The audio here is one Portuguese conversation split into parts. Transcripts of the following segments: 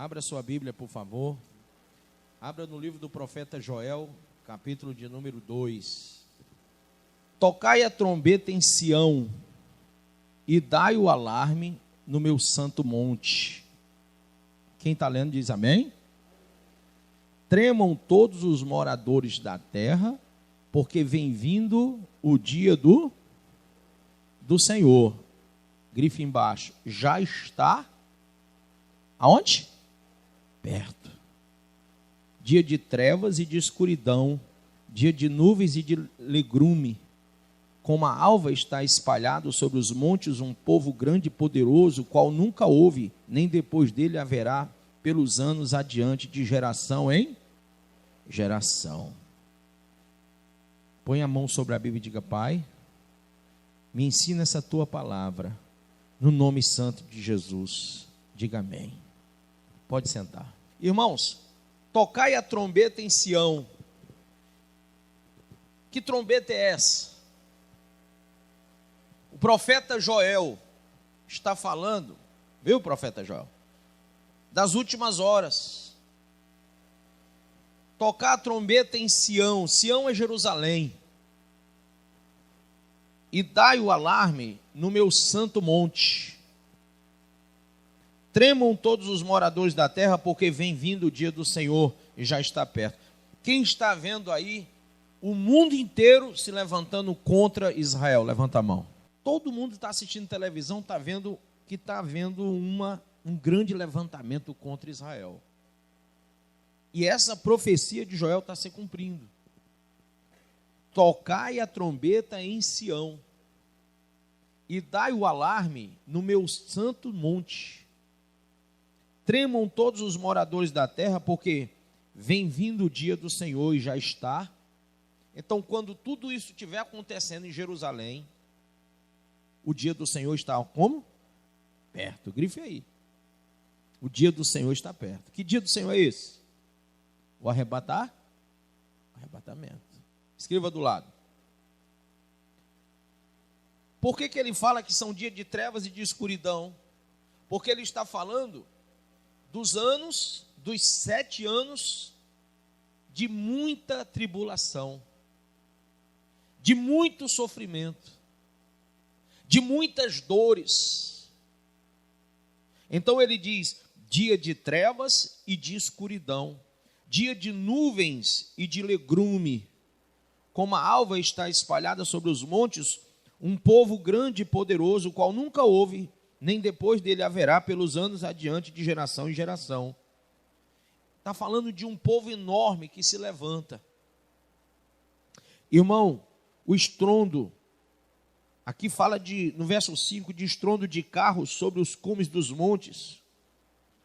Abra sua Bíblia, por favor. Abra no livro do profeta Joel, capítulo de número 2. Tocai a trombeta em Sião e dai o alarme no meu santo monte. Quem está lendo diz amém. Tremam todos os moradores da terra, porque vem vindo o dia do Senhor. Grife embaixo. Já está aonde? Perto. Dia de trevas e de escuridão, dia de nuvens e de legrume. Como a alva está espalhado sobre os montes um povo grande e poderoso, qual nunca houve, nem depois dele haverá, pelos anos adiante, de geração em geração. Põe a mão sobre a Bíblia e diga: Pai, me ensina essa tua palavra, no nome santo de Jesus. Diga amém. Pode sentar. Irmãos, tocai a trombeta em Sião. Que trombeta é essa? O profeta Joel está falando, viu, profeta Joel? Das últimas horas. Tocar a trombeta em Sião. Sião é Jerusalém. E dai o alarme no meu santo monte. Tremam todos os moradores da terra, porque vem vindo o dia do Senhor e já está perto. Quem está vendo aí o mundo inteiro se levantando contra Israel? Levanta a mão. Todo mundo está assistindo televisão, está vendo que está havendo um grande levantamento contra Israel. E essa profecia de Joel está se cumprindo. Tocai a trombeta em Sião e dai o alarme no meu santo monte. Tremam todos os moradores da terra, porque vem vindo o dia do Senhor e já está. Então, quando tudo isso estiver acontecendo em Jerusalém, o dia do Senhor está como? Perto. Grife aí. O dia do Senhor está perto. Que dia do Senhor é esse? O arrebatamento. Escreva do lado. Por que ele fala que são dias de trevas e de escuridão? Porque ele está falando dos 7 anos de muita tribulação, de muito sofrimento, de muitas dores. Então ele diz: dia de trevas e de escuridão, dia de nuvens e de legrume, como a alva está espalhada sobre os montes, um povo grande e poderoso, o qual nunca houve, nem depois dele haverá, pelos anos adiante, de geração em geração. Está falando de um povo enorme que se levanta. Irmão, o estrondo, aqui fala no verso 5, de estrondo de carros sobre os cumes dos montes.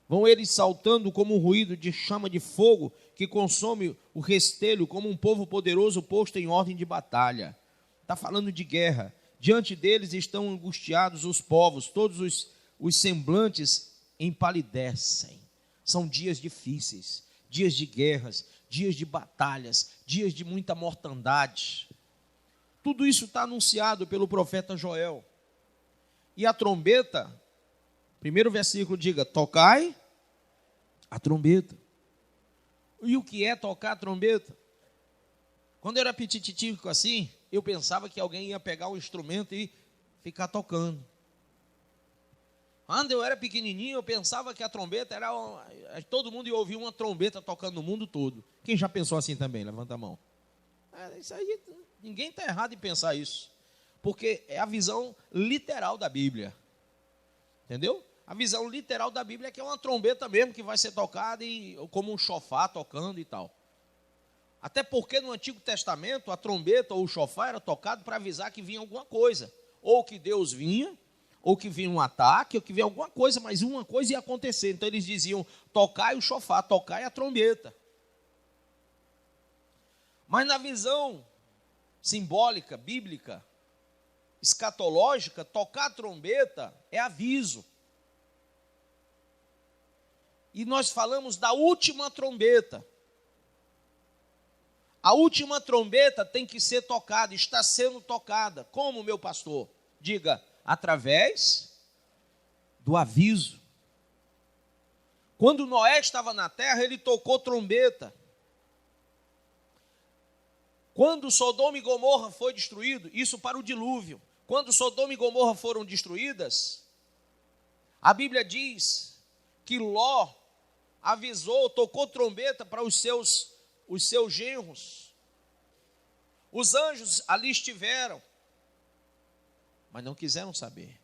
Vão eles saltando como um ruído de chama de fogo que consome o restelho, como um povo poderoso posto em ordem de batalha. Está falando de guerra. Diante deles estão angustiados os povos, todos os semblantes empalidecem. São dias difíceis, dias de guerras, dias de batalhas, dias de muita mortandade. Tudo isso está anunciado pelo profeta Joel. E a trombeta, primeiro versículo diga: tocai a trombeta. E o que é tocar a trombeta? Quando eu era petititico assim, eu pensava que alguém ia pegar o instrumento e ficar tocando. Quando eu era pequenininho, eu pensava que a trombeta era... todo mundo ia ouvir uma trombeta tocando no mundo todo. Quem já pensou assim também? Levanta a mão. Isso aí, ninguém está errado em pensar isso. Porque é a visão literal da Bíblia. Entendeu? A visão literal da Bíblia é que é uma trombeta mesmo que vai ser tocada, como um chofar tocando e tal. Até porque no Antigo Testamento a trombeta ou o chofar era tocado para avisar que vinha alguma coisa. Ou que Deus vinha, ou que vinha um ataque, ou que vinha alguma coisa, mas uma coisa ia acontecer. Então eles diziam: tocai o chofar, tocai a trombeta. Mas na visão simbólica, bíblica, escatológica, tocar a trombeta é aviso. E nós falamos da última trombeta. A última trombeta tem que ser tocada, está sendo tocada. Como, meu pastor? Diga: através do aviso. Quando Noé estava na terra, ele tocou trombeta. Quando Sodoma e Gomorra foi destruído, isso para o dilúvio, quando Sodoma e Gomorra foram destruídas, a Bíblia diz que Ló avisou, tocou trombeta para os seus genros. Os anjos ali estiveram, mas não quiseram saber.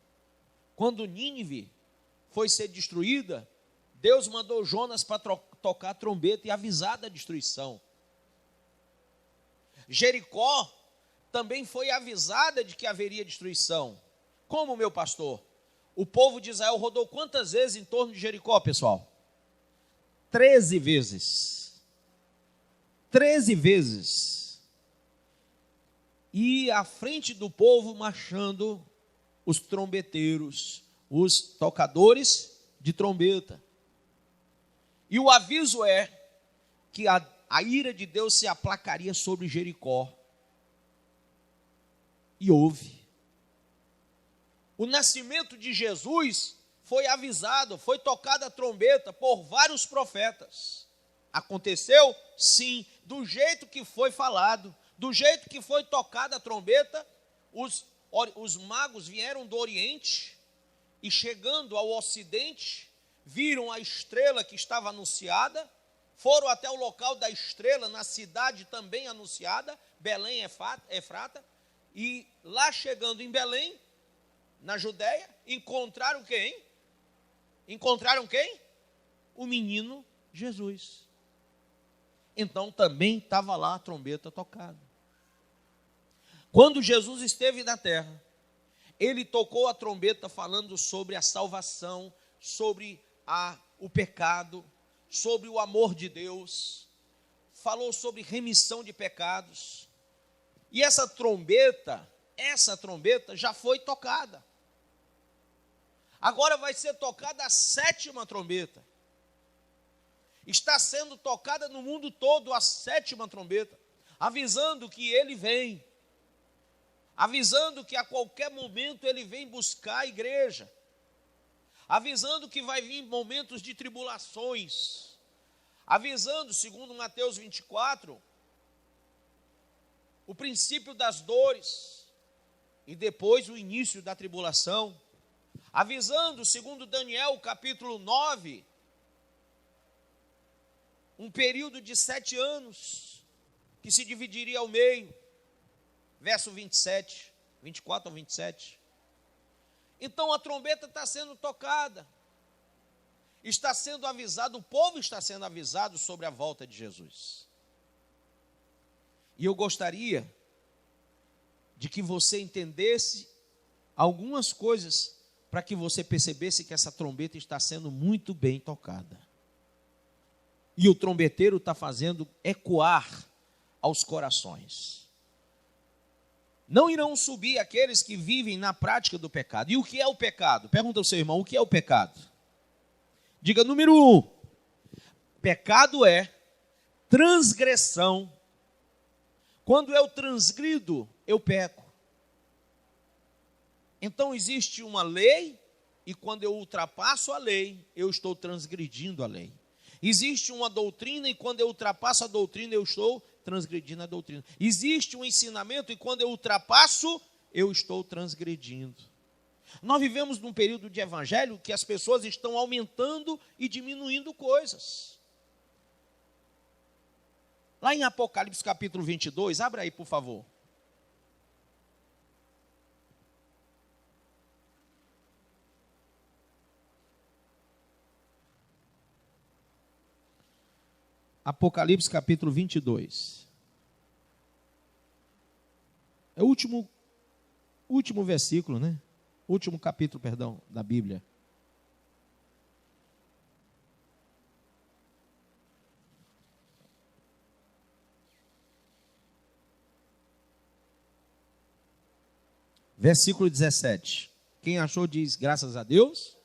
Quando Nínive foi ser destruída, Deus mandou Jonas para tocar a trombeta e avisar da destruição. Jericó também foi avisada de que haveria destruição. Como, meu pastor? O povo de Israel rodou quantas vezes em torno de Jericó, pessoal? 13 vezes. 13 vezes. E à frente do povo marchando os trombeteiros, os tocadores de trombeta. E o aviso é que a ira de Deus se aplacaria sobre Jericó. E houve. O nascimento de Jesus foi avisado, foi tocada a trombeta por vários profetas. Aconteceu? Sim, do jeito que foi falado, do jeito que foi tocada a trombeta, os magos vieram do Oriente e chegando ao Ocidente, viram a estrela que estava anunciada, foram até o local da estrela, na cidade também anunciada, Belém Efrata, e lá chegando em Belém, na Judéia, encontraram quem? Encontraram quem? O menino Jesus. Então também estava lá a trombeta tocada. Quando Jesus esteve na terra, ele tocou a trombeta falando sobre a salvação, sobre o pecado, sobre o amor de Deus, falou sobre remissão de pecados. E essa trombeta já foi tocada. Agora vai ser tocada a 7ª trombeta. Está sendo tocada no mundo todo a 7ª trombeta, avisando que ele vem, avisando que a qualquer momento ele vem buscar a igreja, avisando que vai vir momentos de tribulações, avisando, segundo Mateus 24, o princípio das dores e depois o início da tribulação, avisando, segundo Daniel, capítulo 9, um período de 7 anos, que se dividiria ao meio, verso 27, 24 ao 27. Então a trombeta está sendo tocada, está sendo avisado, o povo está sendo avisado sobre a volta de Jesus. E eu gostaria de que você entendesse algumas coisas para que você percebesse que essa trombeta está sendo muito bem tocada. E o trombeteiro está fazendo ecoar aos corações. Não irão subir aqueles que vivem na prática do pecado. E o que é o pecado? Pergunta ao seu irmão, o que é o pecado? Diga, número 1. Pecado é transgressão. Quando eu transgrido, eu peco. Então existe uma lei, e quando eu ultrapasso a lei, eu estou transgredindo a lei. Existe uma doutrina, e quando eu ultrapasso a doutrina, eu estou transgredindo a doutrina. Existe um ensinamento, e quando eu ultrapasso, eu estou transgredindo. Nós vivemos num período de evangelho que as pessoas estão aumentando e diminuindo coisas. Lá em Apocalipse capítulo 22, abra aí, por favor. Apocalipse capítulo 22. É o último versículo, né? Último capítulo, perdão, da Bíblia. Versículo 17. Quem achou diz graças a Deus.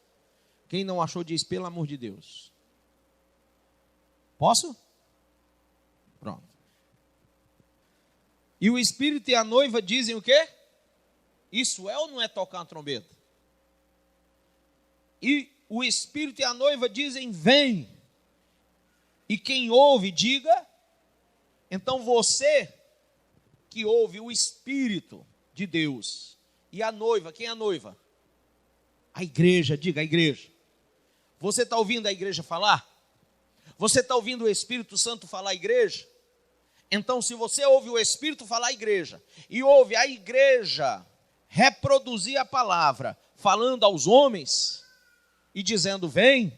Quem não achou diz pelo amor de Deus. Posso? Pronto. E o Espírito e a noiva dizem o quê? Isso é ou não é tocar uma trombeta? E o Espírito e a noiva dizem, vem. E quem ouve, diga. Então você que ouve o Espírito de Deus e a noiva, quem é a noiva? A igreja, diga a igreja. Você está ouvindo a igreja falar? Você está ouvindo o Espírito Santo falar à igreja? Então, se você ouve o Espírito falar à igreja e ouve a igreja reproduzir a palavra, falando aos homens e dizendo, vem,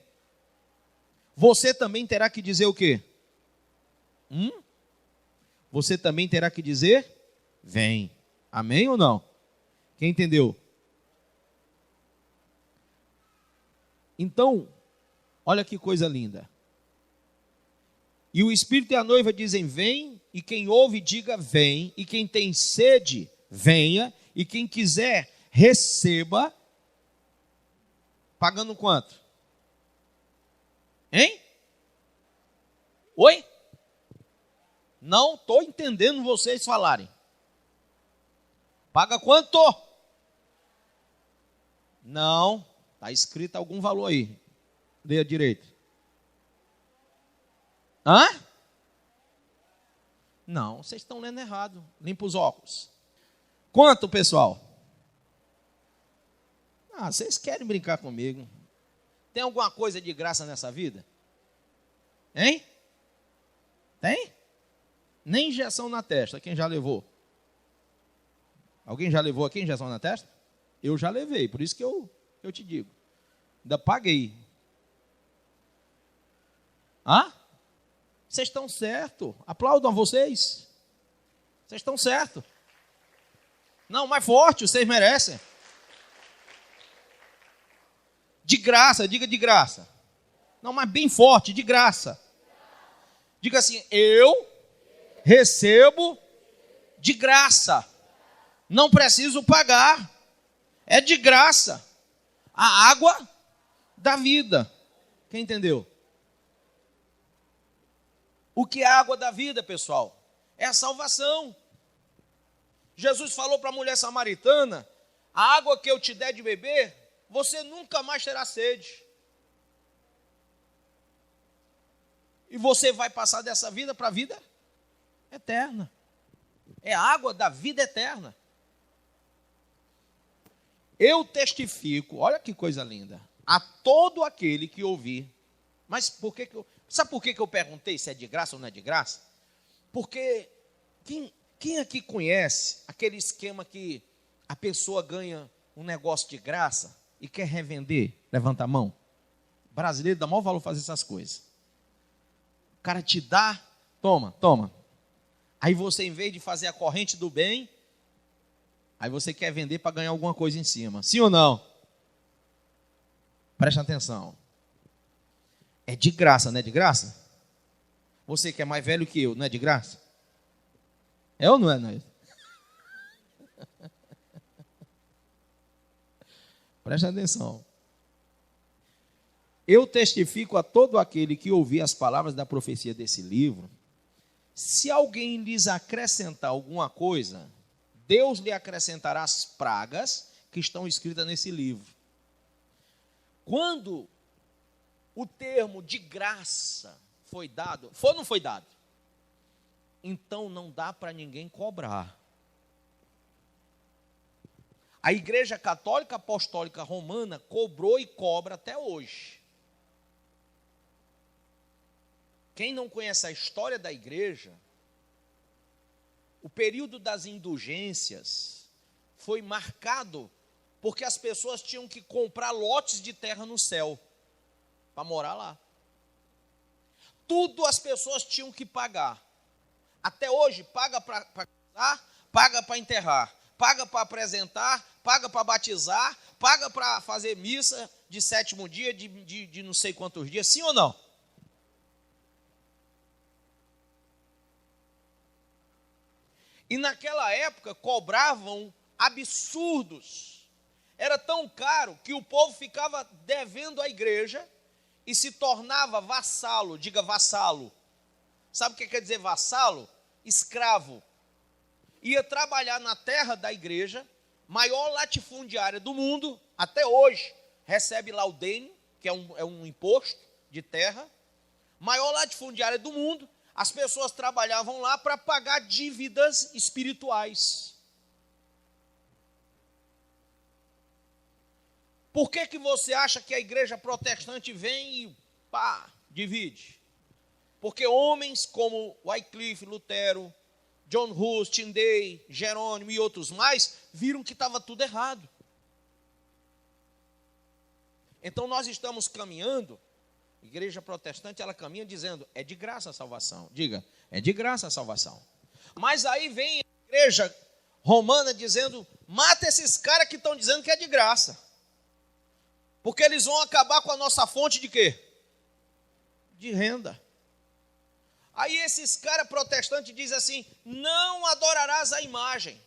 você também terá que dizer o quê? Você também terá que dizer, vem. Amém ou não? Quem entendeu? Então, olha que coisa linda. E o Espírito e a noiva dizem, vem, e quem ouve, diga, vem, e quem tem sede, venha, e quem quiser, receba, pagando quanto? Hein? Oi? Não estou entendendo vocês falarem. Paga quanto? Não, está escrito algum valor aí. Leia direito. Hã? Não, vocês estão lendo errado. Limpa os óculos. Quanto, pessoal? Vocês querem brincar comigo. Tem alguma coisa de graça nessa vida? Hein? Tem? Nem injeção na testa. Quem já levou? Alguém já levou aqui injeção na testa? Eu já levei, por isso que eu te digo. Ainda paguei. Vocês estão certo. Aplaudam a vocês. Vocês estão certo. Não, mais forte, vocês merecem. De graça, diga de graça. Não, mas bem forte, de graça. Diga assim, eu recebo de graça. Não preciso pagar. É de graça. A água da vida. Quem entendeu? O que é a água da vida, pessoal? É a salvação. Jesus falou para a mulher samaritana, a água que eu te der de beber, você nunca mais terá sede. E você vai passar dessa vida para a vida eterna. É a água da vida eterna. Eu testifico, olha que coisa linda, a todo aquele que ouvir. Mas por que eu... Sabe por que eu perguntei se é de graça ou não é de graça? Porque quem aqui conhece aquele esquema que a pessoa ganha um negócio de graça e quer revender? Levanta a mão. O brasileiro dá maior valor fazer essas coisas. O cara te dá, toma. Aí você, em vez de fazer a corrente do bem, aí você quer vender para ganhar alguma coisa em cima. Sim ou não? Presta atenção. É de graça, não é de graça? Você que é mais velho que eu, não é de graça? É ou não é, Nair? Presta atenção. Eu testifico a todo aquele que ouvir as palavras da profecia desse livro, se alguém lhes acrescentar alguma coisa, Deus lhe acrescentará as pragas que estão escritas nesse livro. Quando o termo de graça foi dado, foi ou não foi dado? Então não dá para ninguém cobrar. A Igreja Católica Apostólica Romana cobrou e cobra até hoje. Quem não conhece a história da igreja, o período das indulgências foi marcado porque as pessoas tinham que comprar lotes de terra no céu para morar lá. Tudo as pessoas tinham que pagar. Até hoje, paga para casar, paga para enterrar, paga para apresentar, paga para batizar, paga para fazer missa de 7º dia, de não sei quantos dias, sim ou não? E naquela época cobravam absurdos. Era tão caro que o povo ficava devendo à igreja e se tornava vassalo. Diga vassalo. Sabe o que quer dizer vassalo? Escravo. Ia trabalhar na terra da igreja, maior latifundiária do mundo, até hoje, recebe lá o DEM, que é um imposto de terra, maior latifundiária do mundo. As pessoas trabalhavam lá para pagar dívidas espirituais. Por que você acha que a igreja protestante vem e divide? Porque homens como Wycliffe, Lutero, John Hus, Tyndale, Jerônimo e outros mais, viram que estava tudo errado. Então nós estamos caminhando, a igreja protestante, ela caminha dizendo, é de graça a salvação. Diga, é de graça a salvação. Mas aí vem a igreja romana dizendo, mata esses caras que estão dizendo que é de graça. Porque eles vão acabar com a nossa fonte de quê? De renda. Aí esses caras protestantes dizem assim, não adorarás a imagem.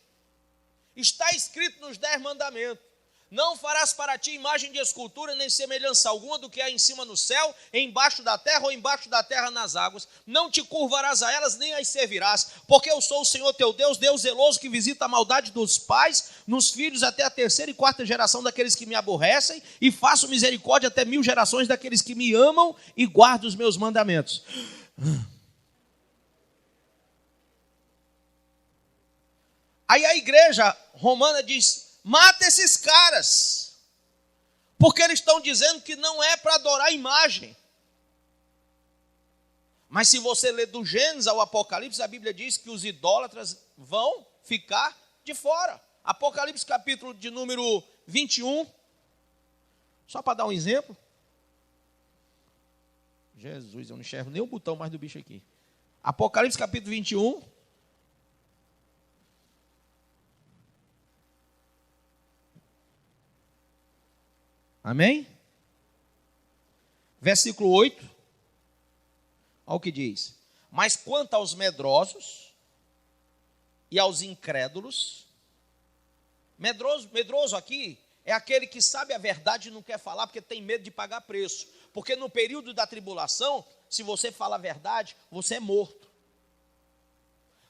Está escrito nos 10 mandamentos. Não farás para ti imagem de escultura, nem semelhança alguma do que há em cima no céu, embaixo da terra ou embaixo da terra nas águas. Não te curvarás a elas, nem as servirás, porque eu sou o Senhor teu Deus, Deus zeloso, que visita a maldade dos pais, nos filhos até a 3ª e 4ª geração daqueles que me aborrecem, e faço misericórdia até 1000 gerações daqueles que me amam e guardam os meus mandamentos. Aí a igreja romana diz, mata esses caras, porque eles estão dizendo que não é para adorar a imagem. Mas se você ler do Gênesis ao Apocalipse, a Bíblia diz que os idólatras vão ficar de fora. Apocalipse capítulo de número 21, só para dar um exemplo. Jesus, eu não enxergo nem o botão mais do bicho aqui. Apocalipse capítulo 21. Amém? Versículo 8. Olha o que diz. Mas quanto aos medrosos e aos incrédulos, medroso aqui é aquele que sabe a verdade e não quer falar porque tem medo de pagar preço. Porque no período da tribulação, se você fala a verdade, você é morto.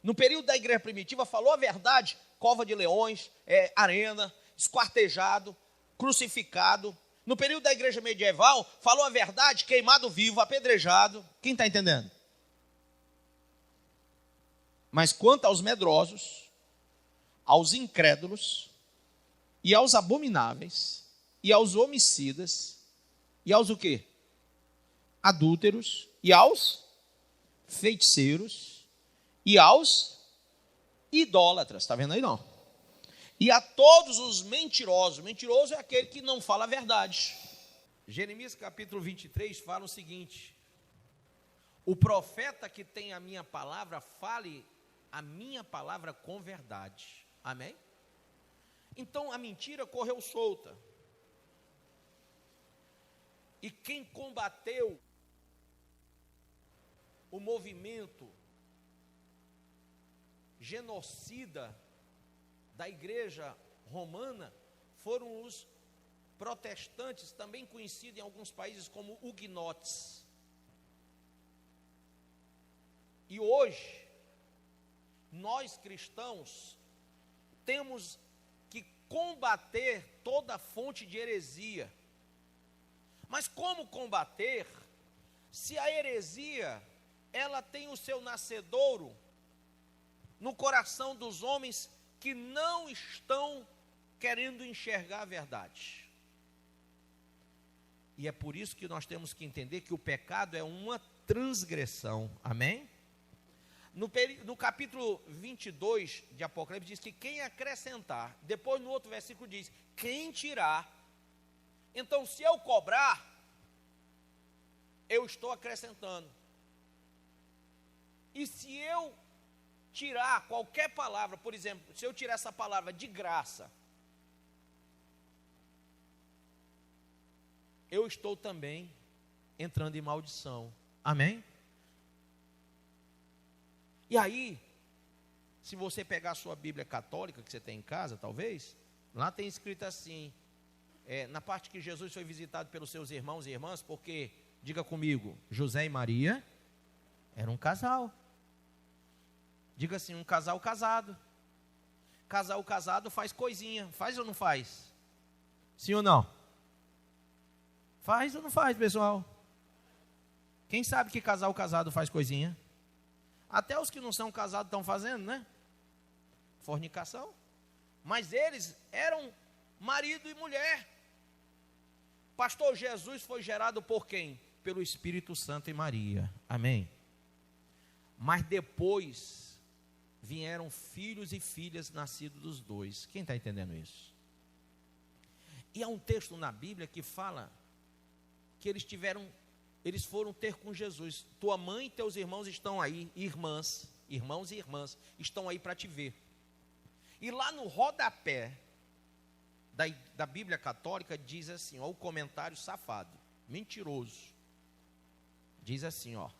No período da igreja primitiva, falou a verdade, cova de leões, arena, esquartejado, crucificado. No período da igreja medieval, falou a verdade, queimado vivo, apedrejado. Quem está entendendo? Mas quanto aos medrosos, aos incrédulos, e aos abomináveis, e aos homicidas, e aos o quê? Adúlteros, e aos feiticeiros, e aos idólatras. Está vendo aí não? E a todos os mentirosos. Mentiroso é aquele que não fala a verdade. Jeremias capítulo 23 fala o seguinte: o profeta que tem a minha palavra, fale a minha palavra com verdade. Amém? Então a mentira correu solta. E quem combateu o movimento genocida da igreja romana foram os protestantes, também conhecidos em alguns países como huguenotes. E hoje, nós cristãos temos que combater toda fonte de heresia. Mas como combater se a heresia ela tem o seu nascedouro no coração dos homens que não estão querendo enxergar a verdade? E é por isso que nós temos que entender que o pecado é uma transgressão. Amém? No capítulo 22 de Apocalipse diz que quem acrescentar, depois no outro versículo diz, quem tirar. Então se eu cobrar, eu estou acrescentando. E se eu tirar qualquer palavra, por exemplo, se eu tirar essa palavra de graça, eu estou também entrando em maldição. Amém? E aí, se você pegar a sua Bíblia católica, que você tem em casa, talvez, lá tem escrito assim, na parte que Jesus foi visitado pelos seus irmãos e irmãs, porque, diga comigo, José e Maria eram um casal. Diga assim, um casal casado. Casal casado faz coisinha, faz ou não faz? Sim ou não? Faz ou não faz, pessoal? Quem sabe que casal casado faz coisinha? Até os que não são casados estão fazendo, né? Fornicação. Mas eles eram marido e mulher. Pastor Jesus foi gerado por quem? Pelo Espírito Santo e Maria. Amém? Mas depois vieram filhos e filhas nascidos dos dois. Quem está entendendo isso? E há um texto na Bíblia que fala que eles foram ter com Jesus. Tua mãe e teus irmãos estão aí, irmãos e irmãs, estão aí para te ver. E lá no rodapé da Bíblia Católica diz assim, ó, o comentário safado, mentiroso. Diz assim, ó.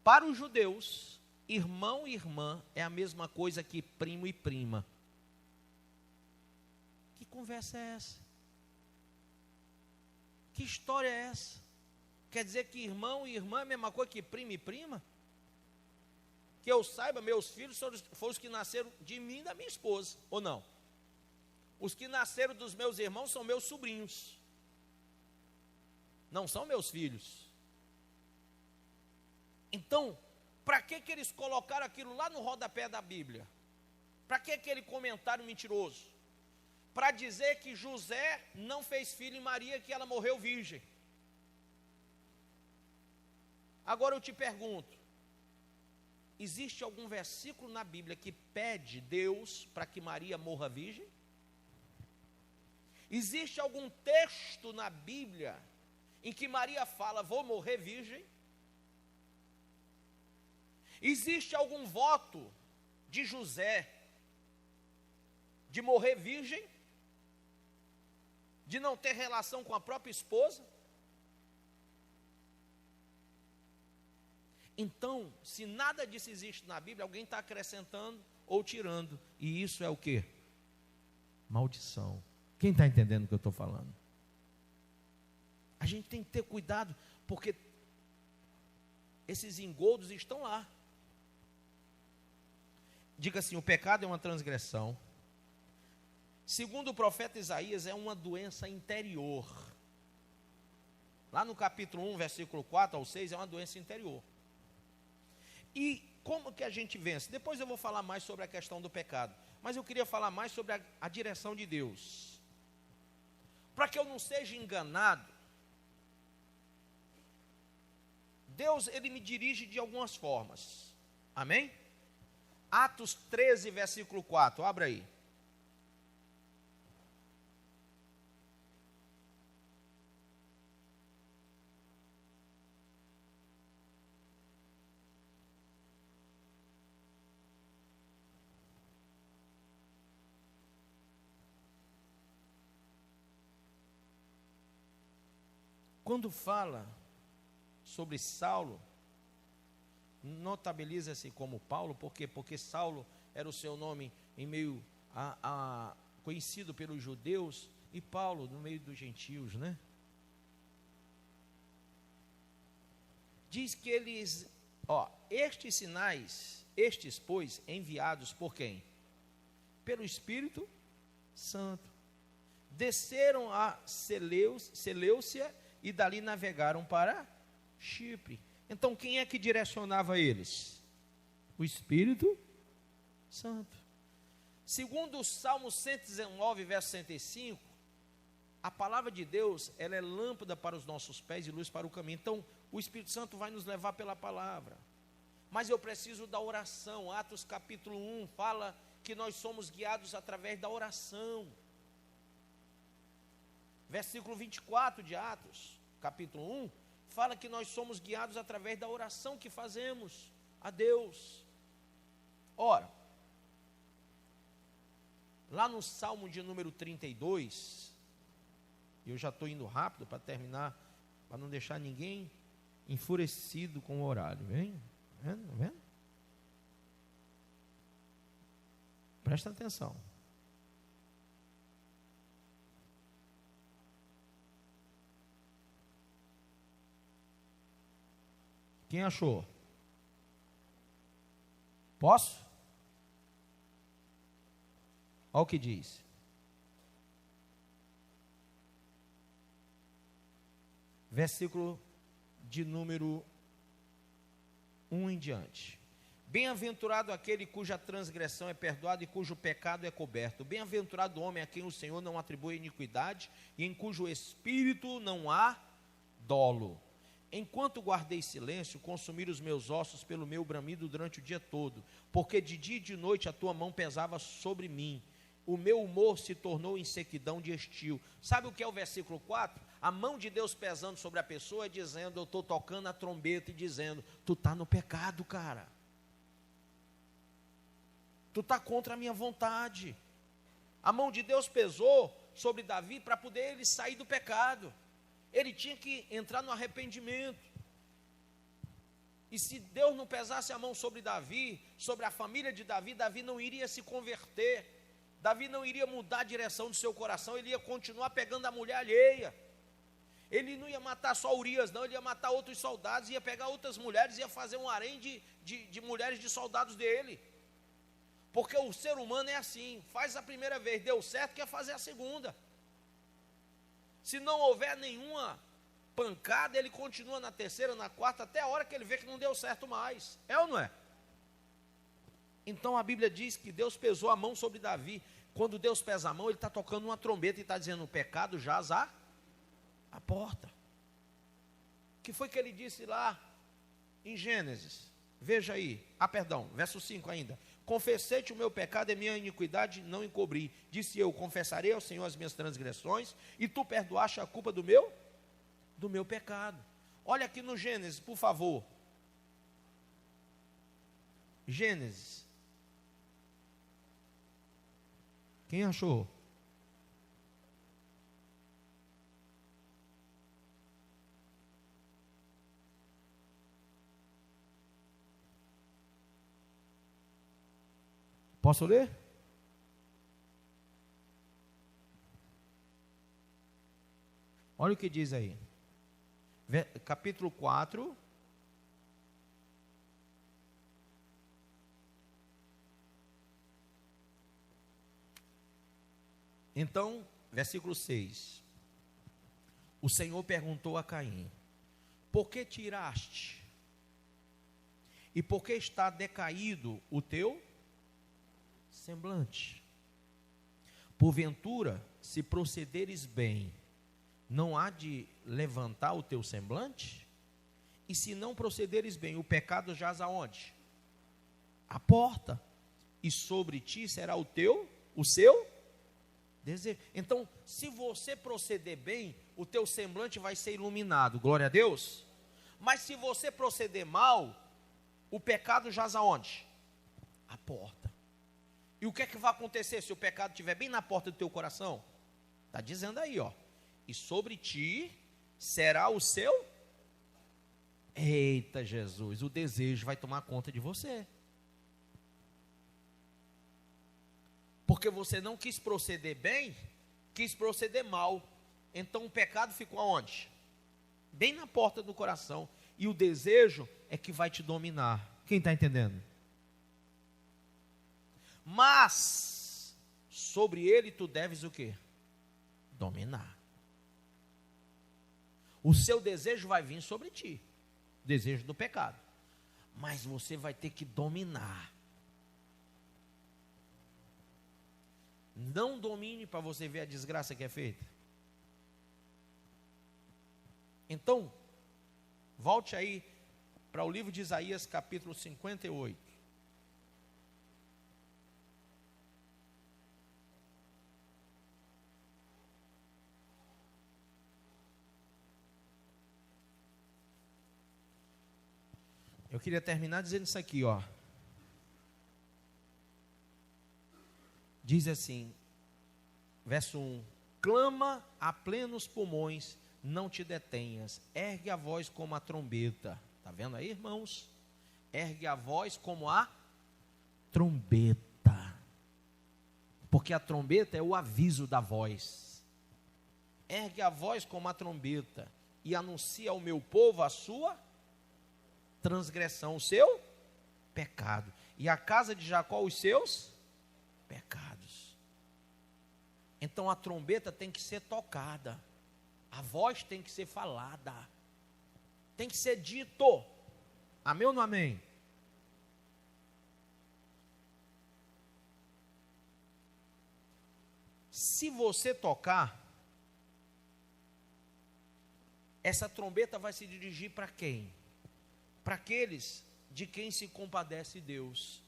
Para os judeus, irmão e irmã é a mesma coisa que primo e prima. Que conversa é essa? Que história é essa? Quer dizer que irmão e irmã é a mesma coisa que primo e prima? Que eu saiba, meus filhos foram os que nasceram de mim e da minha esposa, ou não? Os que nasceram dos meus irmãos são meus sobrinhos. Não são meus filhos. Então, para que eles colocaram aquilo lá no rodapé da Bíblia? Para que aquele comentário mentiroso? Para dizer que José não fez filho em Maria, que ela morreu virgem. Agora eu te pergunto, existe algum versículo na Bíblia que pede Deus para que Maria morra virgem? Existe algum texto na Bíblia em que Maria fala, vou morrer virgem? Existe algum voto de José de morrer virgem? De não ter relação com a própria esposa? Então, se nada disso existe na Bíblia, alguém está acrescentando ou tirando. E isso é o quê? Maldição. Quem está entendendo o que eu estou falando? A gente tem que ter cuidado, porque esses engodos estão lá. Diga assim, o pecado é uma transgressão. Segundo o profeta Isaías, é uma doença interior. Lá no capítulo 1, versículo 4 ao 6, é uma doença interior. E como que a gente vence? Depois eu vou falar mais sobre a questão do pecado. Mas eu queria falar mais sobre a direção de Deus. Para que eu não seja enganado, Deus, Ele me dirige de algumas formas. Amém? Atos 13, versículo 4, abra aí. Quando fala sobre Saulo, notabiliza-se como Paulo, por quê? Porque Saulo era o seu nome em meio conhecido pelos judeus, e Paulo no meio dos gentios, né? Diz que eles, estes sinais, pois, enviados por quem? Pelo Espírito Santo, desceram a Seleucia e dali navegaram para Chipre. Então quem é que direcionava eles? O Espírito Santo. Segundo o Salmo 119, verso 105, a palavra de Deus, ela é lâmpada para os nossos pés e luz para o caminho. Então o Espírito Santo vai nos levar pela palavra. Mas eu preciso da oração. Atos capítulo 1 fala que nós somos guiados através da oração. Versículo 24 de Atos, capítulo 1, fala que nós somos guiados através da oração que fazemos a Deus. Ora, lá no Salmo de número 32, eu já estou indo rápido para terminar, para não deixar ninguém enfurecido com o horário, vem? Vendo? Presta atenção. Quem achou? Posso? Olha o que diz. versículo de número 1 em diante. Bem-aventurado aquele cuja transgressão é perdoada e cujo pecado é coberto. Bem-aventurado o homem a quem o Senhor não atribui iniquidade e em cujo espírito não há dolo. Enquanto guardei silêncio, consumir os meus ossos pelo meu bramido durante o dia todo, porque de dia e de noite a tua mão pesava sobre mim. O meu humor se tornou em sequidão de estio. Sabe o que é o versículo 4? A mão de Deus pesando sobre a pessoa, dizendo, eu estou tocando a trombeta e dizendo, tu está no pecado, cara. Tu está contra a minha vontade. A mão de Deus pesou sobre Davi para poder ele sair do pecado. Ele tinha que entrar no arrependimento. E se Deus não pesasse a mão sobre Davi, sobre a família de Davi, Davi não iria se converter. Davi não iria mudar a direção do seu coração, ele ia continuar pegando a mulher alheia. Ele não ia matar só Urias, não, ele ia matar outros soldados, ia pegar outras mulheres, ia fazer um harém de mulheres de soldados dele. Porque o ser humano é assim, faz a primeira vez, deu certo, quer fazer a segunda. Se não houver nenhuma pancada, ele continua na terceira, na quarta, até a hora que ele vê que não deu certo mais. É ou não é? Então a Bíblia diz que Deus pesou a mão sobre Davi. Quando Deus pesa a mão, ele está tocando uma trombeta e está dizendo, o pecado jaz à porta. O que foi que ele disse lá em Gênesis? Veja aí, verso 5 ainda. Confessei-te o meu pecado e minha iniquidade não encobri. Disse eu, confessarei ao Senhor as minhas transgressões, e tu perdoaste a culpa do meu pecado. Olha aqui no Gênesis, por favor. Gênesis. Quem achou? Posso ler? Olha o que diz aí. Capítulo 4. Então, versículo 6. O Senhor perguntou a Caim: por que tiraste? E por que está decaído o teu semblante? Porventura, se procederes bem, não há de levantar o teu semblante? E se não procederes bem, o pecado jaz aonde? À porta. E sobre ti será o seu desejo. Então, se você proceder bem, o teu semblante vai ser iluminado, glória a Deus. Mas se você proceder mal, o pecado jaz aonde? À porta. E o que é que vai acontecer se o pecado estiver bem na porta do teu coração? Está dizendo aí, ó. E sobre ti será o seu. Eita Jesus, o desejo vai tomar conta de você. Porque você não quis proceder bem, quis proceder mal. Então o pecado ficou aonde? Bem na porta do coração. E o desejo é que vai te dominar. Quem está entendendo? Mas sobre ele tu deves o quê? Dominar. O seu desejo vai vir sobre ti. Desejo do pecado. Mas você vai ter que dominar. Não domine para você ver a desgraça que é feita. Então, volte aí para o livro de Isaías, capítulo 58. Eu queria terminar dizendo isso aqui, ó. Diz assim, verso 1: clama a plenos pulmões, não te detenhas, ergue a voz como a trombeta. Está vendo aí, irmãos? Ergue a voz como a trombeta. Porque a trombeta é o aviso da voz. Ergue a voz como a trombeta e anuncia ao meu povo a sua transgressão, o seu pecado. E a casa de Jacó os seus pecados. Então a trombeta tem que ser tocada. A voz tem que ser falada, tem que ser dito. Amém ou não amém? Se você tocar, essa trombeta vai se dirigir para quem? Para aqueles de quem se compadece Deus.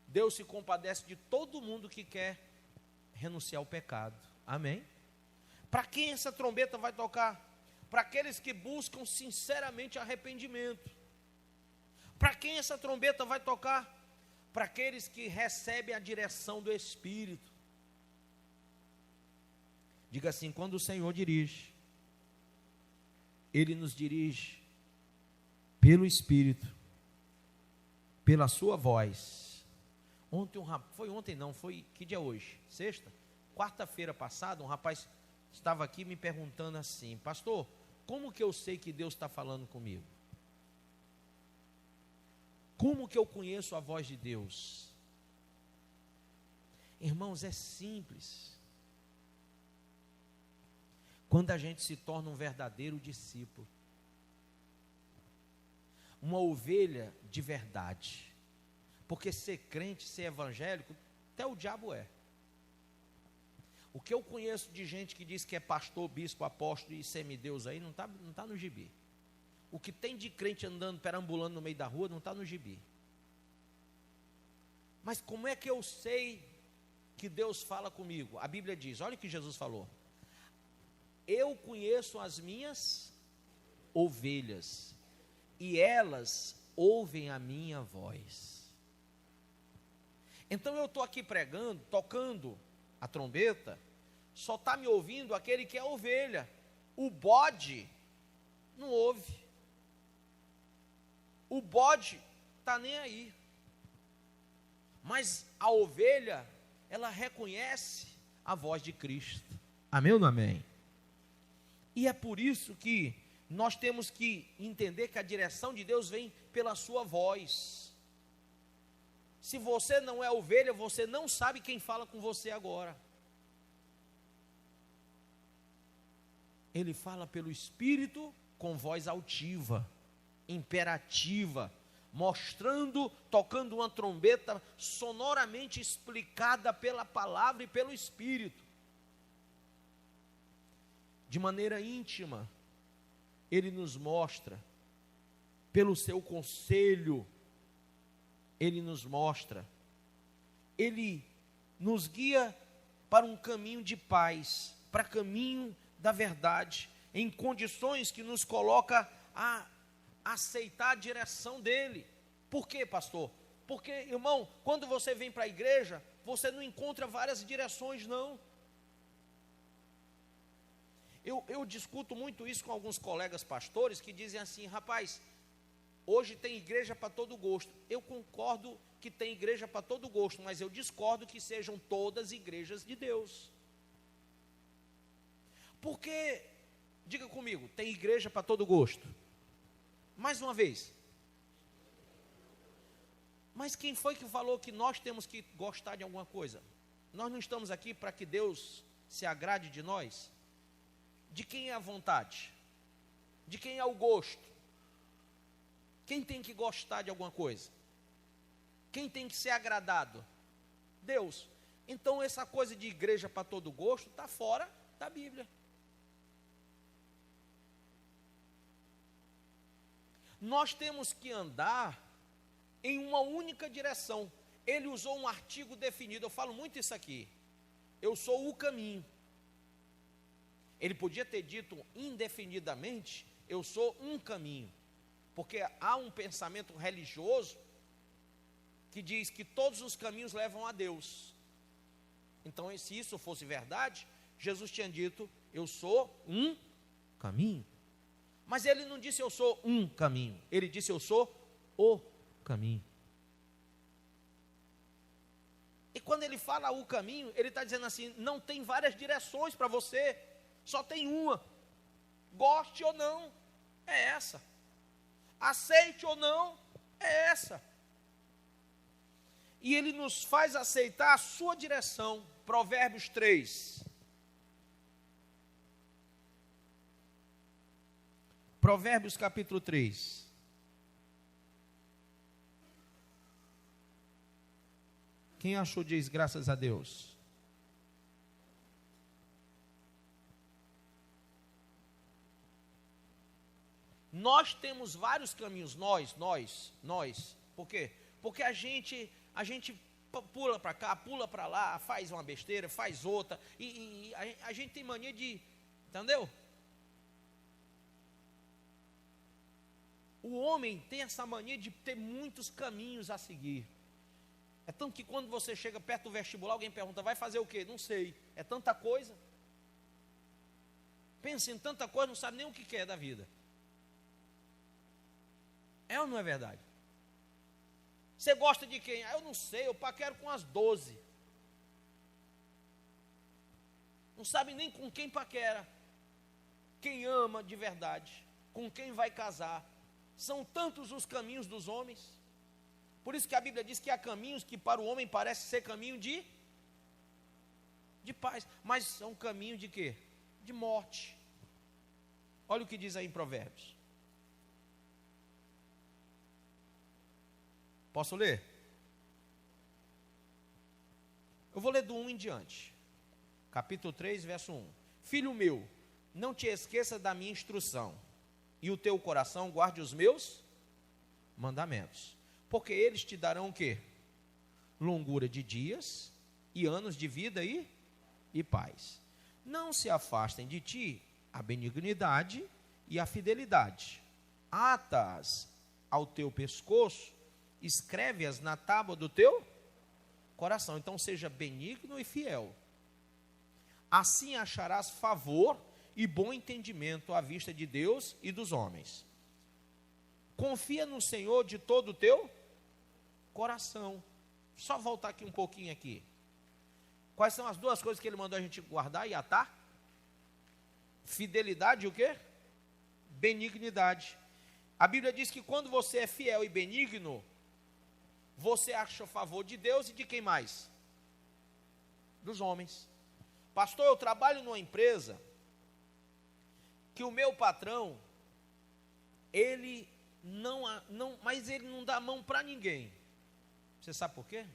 Deus se compadece de todo mundo que quer renunciar ao pecado. Amém? Para quem essa trombeta vai tocar? Para aqueles que buscam sinceramente arrependimento. Para quem essa trombeta vai tocar? Para aqueles que recebem a direção do Espírito. Diga assim: quando o Senhor dirige, Ele nos dirige pelo Espírito, pela sua voz. Foi que dia é hoje? Sexta? Quarta-feira passada, um rapaz estava aqui me perguntando assim: pastor, como que eu sei que Deus está falando comigo? Como que eu conheço a voz de Deus? Irmãos, é simples. Quando a gente se torna um verdadeiro discípulo, uma ovelha de verdade, porque ser crente, ser evangélico, até o diabo é. O que eu conheço de gente que diz que é pastor, bispo, apóstolo e semideus aí, não tá no gibi. O que tem de crente andando, perambulando no meio da rua, não está no gibi. Mas como é que eu sei que Deus fala comigo? A Bíblia diz, olha o que Jesus falou: eu conheço as minhas ovelhas, e elas ouvem a minha voz. Então eu estou aqui pregando, tocando a trombeta, só está me ouvindo aquele que é ovelha. O bode não ouve. O bode está nem aí. Mas a ovelha, ela reconhece a voz de Cristo. Amém ou não amém? E é por isso que nós temos que entender que a direção de Deus vem pela sua voz. Se você não é ovelha, você não sabe quem fala com você agora. Ele fala pelo Espírito com voz altiva, imperativa, mostrando, tocando uma trombeta sonoramente explicada pela palavra e pelo Espírito. De maneira íntima, Ele nos mostra, pelo seu conselho, Ele nos mostra, Ele nos guia para um caminho de paz, para caminho da verdade, em condições que nos coloca a aceitar a direção dEle. Por quê, pastor? Porque, irmão, quando você vem para a igreja, você não encontra várias direções, não. Eu discuto muito isso com alguns colegas pastores que dizem assim: rapaz, hoje tem igreja para todo gosto. Eu concordo que tem igreja para todo gosto, mas eu discordo que sejam todas igrejas de Deus. Porque, diga comigo, tem igreja para todo gosto. Mais uma vez. Mas quem foi que falou que nós temos que gostar de alguma coisa? Nós não estamos aqui para que Deus se agrade de nós? De quem é a vontade? De quem é o gosto? Quem tem que gostar de alguma coisa? Quem tem que ser agradado? Deus. Então essa coisa de igreja para todo gosto está fora da Bíblia. Nós temos que andar em uma única direção. Ele usou um artigo definido, eu falo muito isso aqui: eu sou o caminho. Ele podia ter dito indefinidamente: eu sou um caminho, porque há um pensamento religioso que diz que todos os caminhos levam a Deus. Então, se isso fosse verdade, Jesus tinha dito: eu sou um caminho. Mas ele não disse eu sou um caminho, ele disse eu sou o caminho. E quando ele fala o caminho, ele está dizendo assim: não tem várias direções para você, só tem uma. Goste ou não, é essa. Aceite ou não, é essa. E ele nos faz aceitar a sua direção. Provérbios 3. Provérbios capítulo 3. Quem achou diz graças a Deus. Nós temos vários caminhos, nós. Por quê? Porque a gente pula para cá, pula para lá, faz uma besteira, faz outra, e a gente tem mania de, entendeu? O homem tem essa mania de ter muitos caminhos a seguir. É tanto que quando você chega perto do vestibular, alguém pergunta, vai fazer o quê? Não sei. É tanta coisa. Pensa em tanta coisa, não sabe nem o que quer da vida. É ou não é verdade? Você gosta de quem? Eu não sei, eu paquero com as 12. Não sabe nem com quem paquera. Quem ama de verdade. Com quem vai casar. São tantos os caminhos dos homens. Por isso que a Bíblia diz que há caminhos que para o homem parece ser caminho de paz. Mas são caminho de quê? De morte. Olha o que diz aí em Provérbios. Posso ler? Eu vou ler do 1 em diante. Capítulo 3, verso 1. Filho meu, não te esqueça da minha instrução, e o teu coração guarde os meus mandamentos. Porque eles te darão o quê? Longura de dias e anos de vida e paz. Não se afastem de ti a benignidade e a fidelidade. Ata-as ao teu pescoço, escreve-as na tábua do teu coração. Então seja benigno e fiel. Assim acharás favor e bom entendimento à vista de Deus e dos homens. Confia no Senhor de todo o teu coração. Só voltar aqui um pouquinho aqui. Quais são as duas coisas que ele mandou a gente guardar e atar? Fidelidade e o quê? Benignidade. A Bíblia diz que quando você é fiel e benigno, você acha o favor de Deus e de quem mais? Dos homens. Pastor, eu trabalho numa empresa que o meu patrão, ele mas ele não dá mão para ninguém. Você sabe por quê?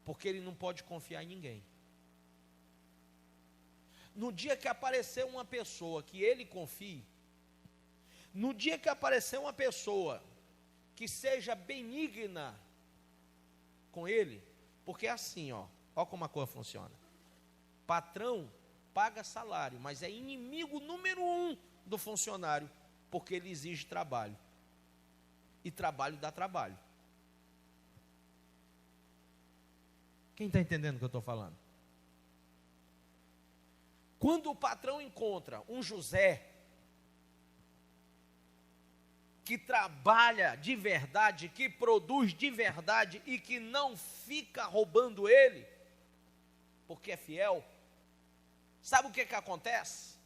Porque ele não pode confiar em ninguém. No dia que aparecer uma pessoa que ele confie, no dia que aparecer uma pessoa que seja benigna com ele, porque é assim, ó como a coisa funciona. Patrão paga salário, mas é inimigo número 1 do funcionário, porque ele exige trabalho. E trabalho dá trabalho. Quem está entendendo o que eu estou falando? Quando o patrão encontra um José que trabalha de verdade, que produz de verdade e que não fica roubando ele, porque é fiel, sabe o que acontece?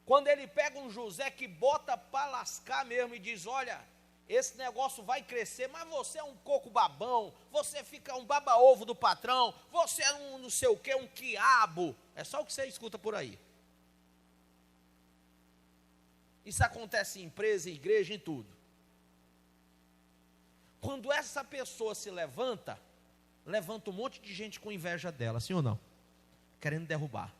Quando ele pega um José que bota para lascar mesmo e diz, olha, esse negócio vai crescer, mas você é um coco babão, você fica um baba-ovo do patrão, você é um não sei o que, um quiabo, é só o que você escuta por aí. Isso acontece em empresa, em igreja, em tudo. Quando essa pessoa se levanta um monte de gente com inveja dela, sim ou não? Querendo derrubar.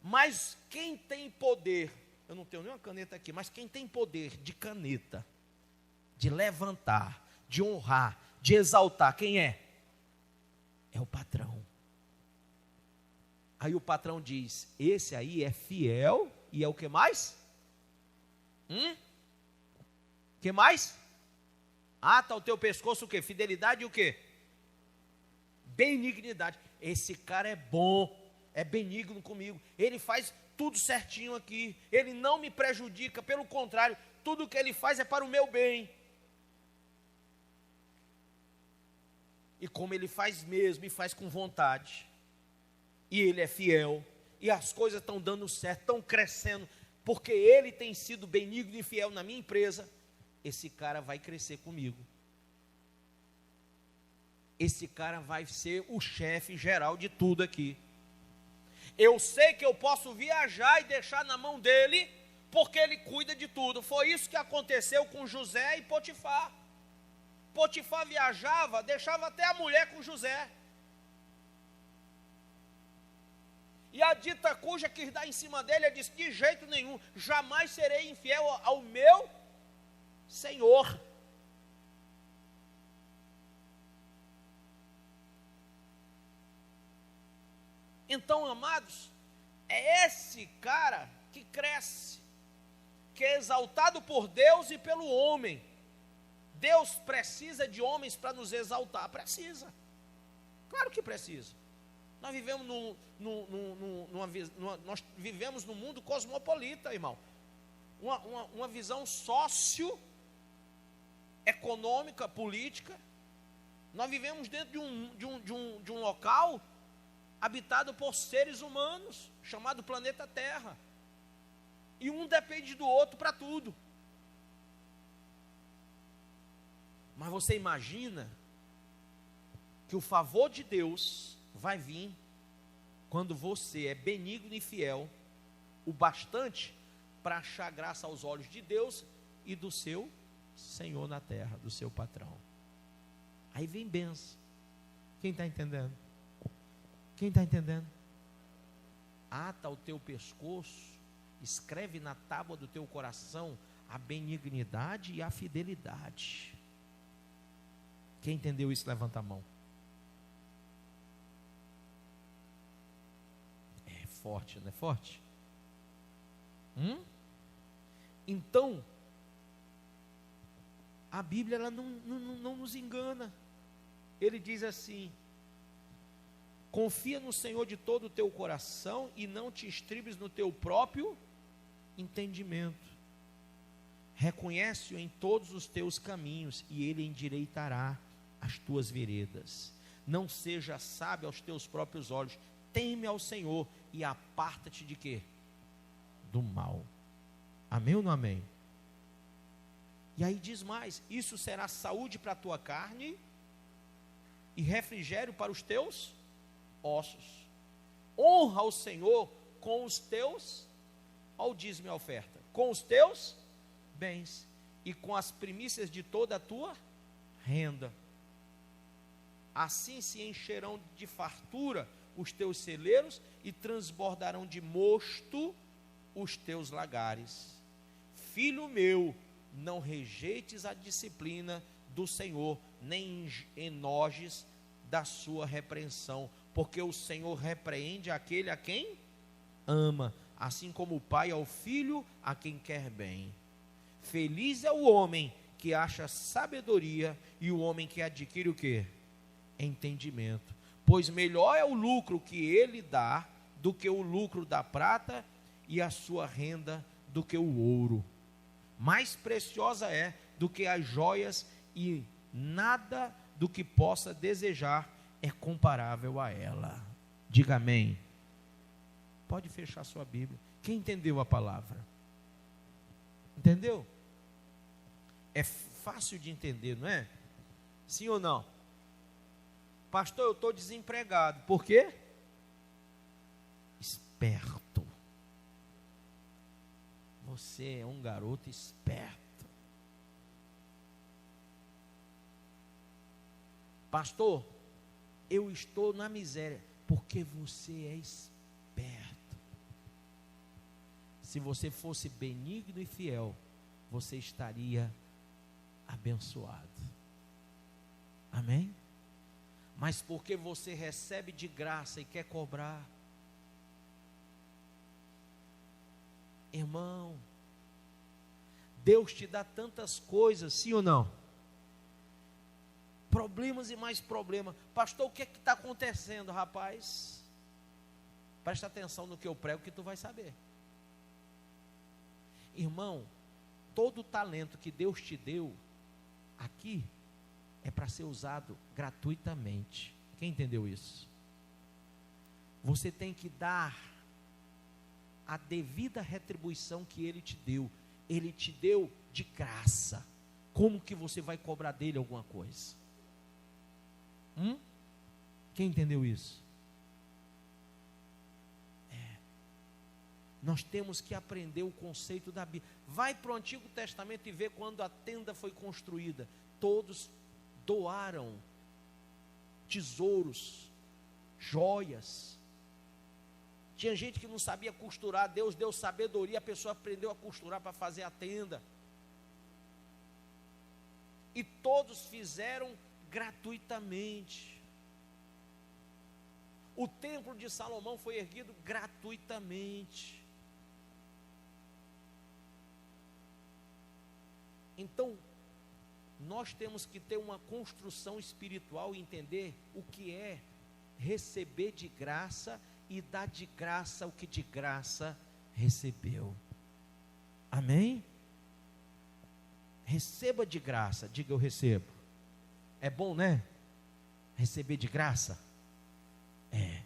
Mas quem tem poder, eu não tenho nenhuma caneta aqui, mas quem tem poder de caneta, de levantar, de honrar, de exaltar, quem é? É o patrão. Aí o patrão diz, esse aí é fiel e é o que mais? Que mais? Ata o teu pescoço o quê? Fidelidade e o quê? Benignidade. Esse cara é bom, é benigno comigo, ele faz tudo certinho aqui, ele não me prejudica, pelo contrário, tudo que ele faz é para o meu bem. E como ele faz mesmo, e faz com vontade, e ele é fiel, e as coisas estão dando certo, estão crescendo, porque ele tem sido benigno e fiel na minha empresa, esse cara vai crescer comigo. Esse cara vai ser o chefe geral de tudo aqui. Eu sei que eu posso viajar e deixar na mão dele porque ele cuida de tudo. Foi isso que aconteceu com José e Potifar. Potifar viajava, deixava até a mulher com José. E a dita cuja quis dar em cima dele, ele disse: de jeito nenhum, jamais serei infiel ao meu Senhor. Então, amados, é esse cara que cresce, que é exaltado por Deus e pelo homem. Deus precisa de homens para nos exaltar? Precisa, claro que precisa. Nós vivemos nós vivemos num mundo cosmopolita, irmão. Uma visão socioeconômica, política. Nós vivemos dentro de um local habitado por seres humanos, chamado planeta Terra. E um depende do outro para tudo. Mas você imagina que o favor de Deus vai vir quando você é benigno e fiel o bastante para achar graça aos olhos de Deus e do seu Senhor na terra, do seu patrão. Aí vem bênção. Quem está entendendo? Quem está entendendo? Ata o teu pescoço, escreve na tábua do teu coração a benignidade e a fidelidade. Quem entendeu isso, levanta a mão. É forte, não é forte? Então, a Bíblia ela não nos engana. Ele diz assim: confia no Senhor de todo o teu coração e não te estribes no teu próprio entendimento. Reconhece-o em todos os teus caminhos e ele endireitará as tuas veredas. Não seja sábio aos teus próprios olhos. Teme ao Senhor e aparta-te de quê? Do mal. Amém ou não amém? E aí diz mais: isso será saúde para a tua carne e refrigério para os teus ossos. Honra o Senhor com os teus, ao dízimo e oferta, com os teus bens e com as primícias de toda a tua renda. Assim se encherão de fartura os teus celeiros e transbordarão de mosto os teus lagares. Filho meu, não rejeites a disciplina do Senhor, nem enojes da sua repreensão, porque o Senhor repreende aquele a quem ama, assim como o pai ao filho a quem quer bem. Feliz é o homem que acha sabedoria e o homem que adquire o quê? Entendimento. Pois melhor é o lucro que ele dá do que o lucro da prata e a sua renda do que o ouro. Mais preciosa é do que as joias e nada do que possa desejar é comparável a ela. Diga amém. Pode fechar sua Bíblia. Quem entendeu a palavra? Entendeu? É fácil de entender, não é? Sim ou não? Pastor, eu estou desempregado. Por quê? Esperto. Você é um garoto esperto. Pastor, eu estou na miséria. Porque você é esperto. Se você fosse benigno e fiel, você estaria abençoado. Amém? Mas porque você recebe de graça e quer cobrar, irmão, Deus te dá tantas coisas, sim ou não? Problemas e mais problemas. Pastor, o que é que está acontecendo, rapaz? Presta atenção no que eu prego que tu vai saber. Irmão, todo o talento que Deus te deu aqui é para ser usado gratuitamente. Quem entendeu isso? Você tem que dar a devida retribuição que Ele te deu. Ele te deu de graça. Como que você vai cobrar dele alguma coisa? Quem entendeu isso? Nós temos que aprender o conceito da Bíblia. Vai para o Antigo Testamento e vê quando a tenda foi construída. Todos doaram tesouros, joias. Tinha gente que não sabia costurar, Deus deu sabedoria, a pessoa aprendeu a costurar para fazer a tenda. E todos fizeram gratuitamente. O templo de Salomão foi erguido gratuitamente. Então, nós temos que ter uma construção espiritual e entender o que é receber de graça e dar de graça o que de graça recebeu. Amém? Receba de graça, diga eu recebo. É bom, né? Receber de graça? É.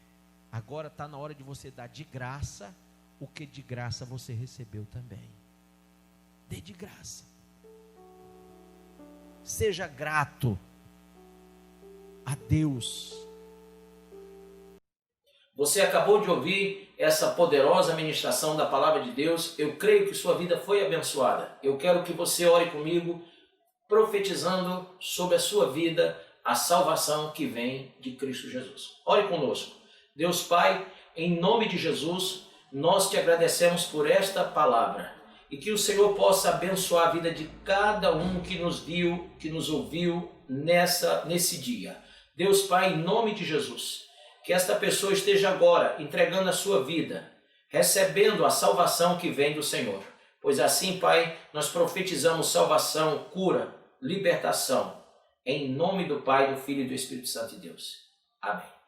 Agora está na hora de você dar de graça o que de graça você recebeu também. Dê de graça. Seja grato a Deus. Você acabou de ouvir essa poderosa ministração da palavra de Deus. Eu creio que sua vida foi abençoada. Eu quero que você ore comigo, profetizando sobre a sua vida a salvação que vem de Cristo Jesus. Ore conosco. Deus Pai, em nome de Jesus, nós te agradecemos por esta palavra. E que o Senhor possa abençoar a vida de cada um que nos viu, que nos ouviu nesse dia. Deus Pai, em nome de Jesus, que esta pessoa esteja agora entregando a sua vida, recebendo a salvação que vem do Senhor. Pois assim, Pai, nós profetizamos salvação, cura, libertação, em nome do Pai, do Filho e do Espírito Santo de Deus. Amém.